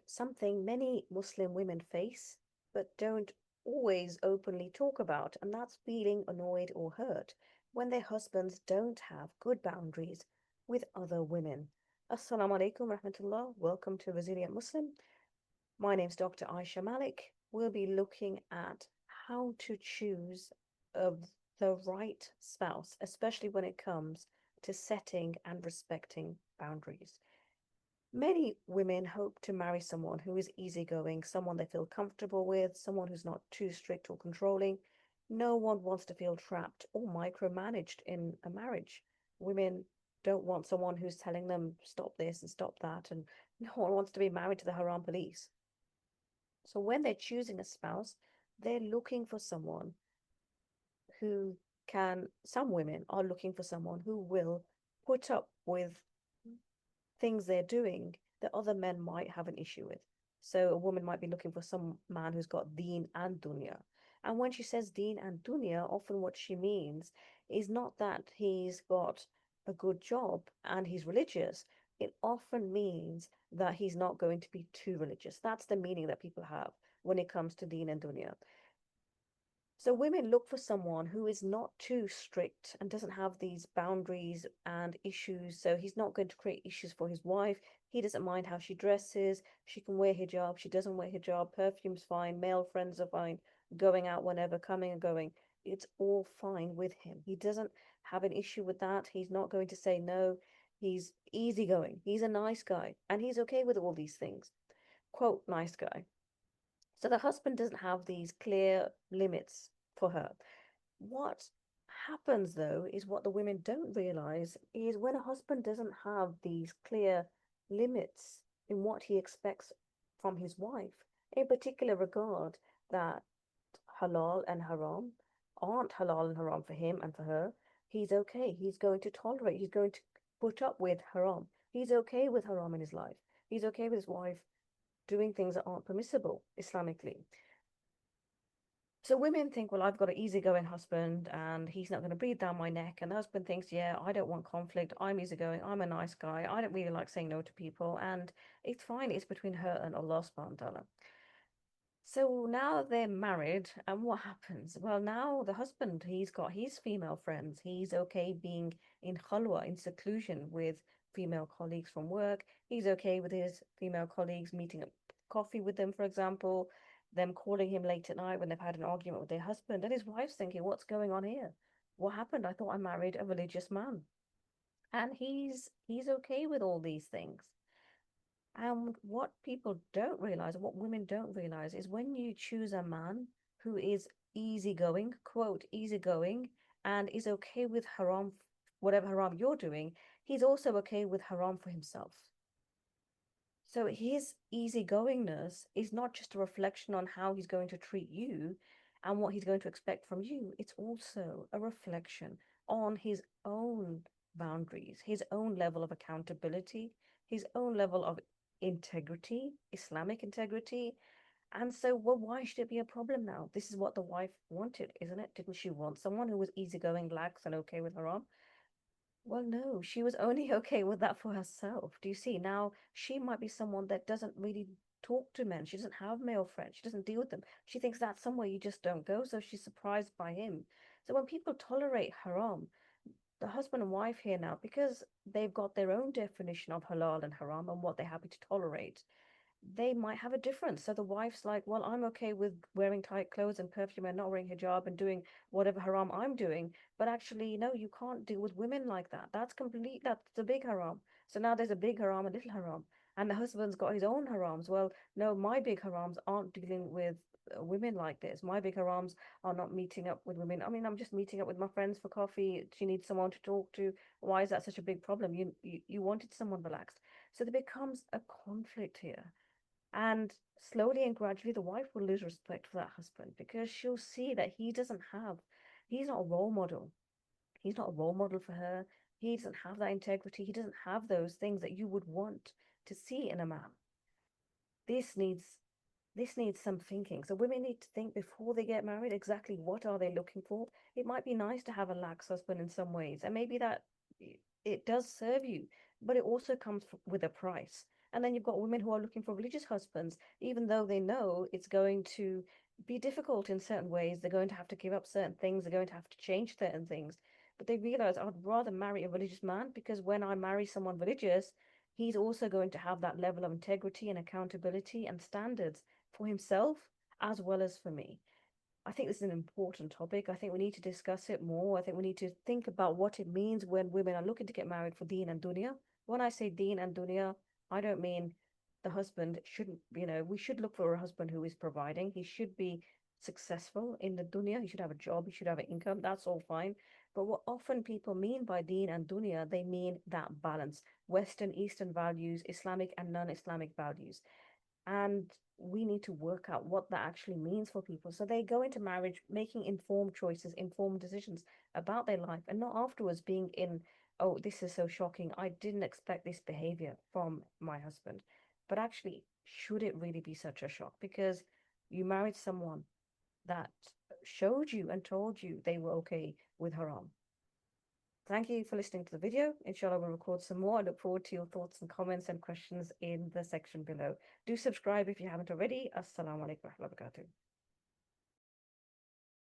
something many Muslim women face but don't always openly talk about, and that's feeling annoyed or hurt when their husbands don't have good boundaries with other women. Assalamu alaikum rahmatullah. Welcome to Resilient Muslim. My name's Dr. Aisha Malik. We'll be looking at how to choose uh, the right spouse, especially when it comes to setting and respecting boundaries. Many women hope to marry someone who is easygoing, someone they feel comfortable with, someone who's not too strict or controlling. No one wants to feel trapped or micromanaged in a marriage. Women don't want someone who's telling them stop this and stop that, and no one wants to be married to the haram police. So when they're choosing a spouse, they're looking for someone who some women are looking for someone who will put up with things they're doing that other men might have an issue with. So a woman might be looking for some man who's got Deen and Dunya. And when she says Deen and Dunya, often what she means is not that he's got a good job and he's religious. It often means that he's not going to be too religious. That's the meaning that people have when it comes to Deen and Dunya. So women look for someone who is not too strict and doesn't have these boundaries and issues. So he's not going to create issues for his wife. He doesn't mind how she dresses. She can wear hijab. She doesn't wear hijab. Perfume's fine. Male friends are fine. Going out whenever, coming and going. It's all fine with him. He doesn't have an issue with that. He's not going to say no. He's easygoing. He's a nice guy. And he's okay with all these things. Quote, nice guy. So the husband doesn't have these clear limits for her. What happens though is what the women don't realize is when a husband doesn't have these clear limits in what he expects from his wife, in particular regard that halal and haram aren't halal and haram for him and for her, he's okay. He's going to tolerate, he's going to put up with haram. He's okay with haram in his life. He's okay with his wife doing things that aren't permissible Islamically. So women think, well, I've got an easygoing husband and he's not going to breathe down my neck. And the husband thinks, yeah, I don't want conflict. I'm easygoing. I'm a nice guy. I don't really like saying no to people. And it's fine. It's between her and Allah subhanahu wa ta'ala. So now they're married, and what happens? Well, now the husband, he's got his female friends. He's okay being in khalwa, in seclusion with female colleagues from work. He's okay with his female colleagues meeting up coffee with them, for example, them calling him late at night when they've had an argument with their husband. And his wife's thinking, what's going on here? What happened? I thought I married a religious man. And he's okay with all these things. And what people don't realize, what women don't realize, is when you choose a man who is easygoing, quote, easygoing, and is okay with haram, whatever haram you're doing, he's also okay with haram for himself. So his easygoingness is not just a reflection on how he's going to treat you and what he's going to expect from you, it's also a reflection on his own boundaries, his own level of accountability, his own level of integrity, Islamic integrity. And so, well, why should it be a problem now? This is what the wife wanted, isn't it? Didn't she want someone who was easygoing, lax, and okay with haram? Well, no, she was only okay with that for herself. Do you see? Now, she might be someone that doesn't really talk to men. She doesn't have male friends. She doesn't deal with them. She thinks that's somewhere you just don't go. So she's surprised by him. So when people tolerate haram, the husband and wife here now, because they've got their own definition of halal and haram and what they're happy to tolerate, they might have a difference. So the wife's like, well, I'm okay with wearing tight clothes and perfume and not wearing hijab and doing whatever haram I'm doing. But actually, no, you can't deal with women like that. That's the big haram. So now there's a big haram, a little haram. And the husband's got his own harams. Well, no, my big harams aren't dealing with women like this. My big harams are not meeting up with women. I mean, I'm just meeting up with my friends for coffee. She needs someone to talk to. Why is that such a big problem? You wanted someone relaxed. So there becomes a conflict here. And slowly and gradually, the wife will lose respect for that husband because she'll see that he's not a role model. He's not a role model for her. He doesn't have that integrity. He doesn't have those things that you would want to see in a man. This needs this needs some thinking. So women need to think before they get married exactly what are they looking for. It might be nice to have a lax husband in some ways, and maybe that it does serve you, but it also comes with a price. And then you've got women who are looking for religious husbands, even though they know it's going to be difficult in certain ways. They're going to have to give up certain things, they're going to have to change certain things. But they realize I'd rather marry a religious man because when I marry someone religious, he's also going to have that level of integrity and accountability and standards for himself as well as for me. I think this is an important topic. I think we need to discuss it more. I think we need to think about what it means when women are looking to get married for Deen and Dunya. When I say Deen and Dunya, I don't mean the husband shouldn't, we should look for a husband who is providing. He should be successful in the dunya. He should have a job. He should have an income. That's all fine. But what often people mean by Deen and Dunya, they mean that balance. Western, Eastern values, Islamic and non-Islamic values. And we need to work out what that actually means for people. So they go into marriage making informed choices, informed decisions about their life, and not afterwards being in, oh, this is so shocking. I didn't expect this behavior from my husband. But actually, should it really be such a shock? Because you married someone that showed you and told you they were okay with haram. Thank you for listening to the video. Inshallah, we'll record some more. I look forward to your thoughts and comments and questions in the section below. Do subscribe if you haven't already. Assalamu alaikum wa rahmatullahi wa barakatuh.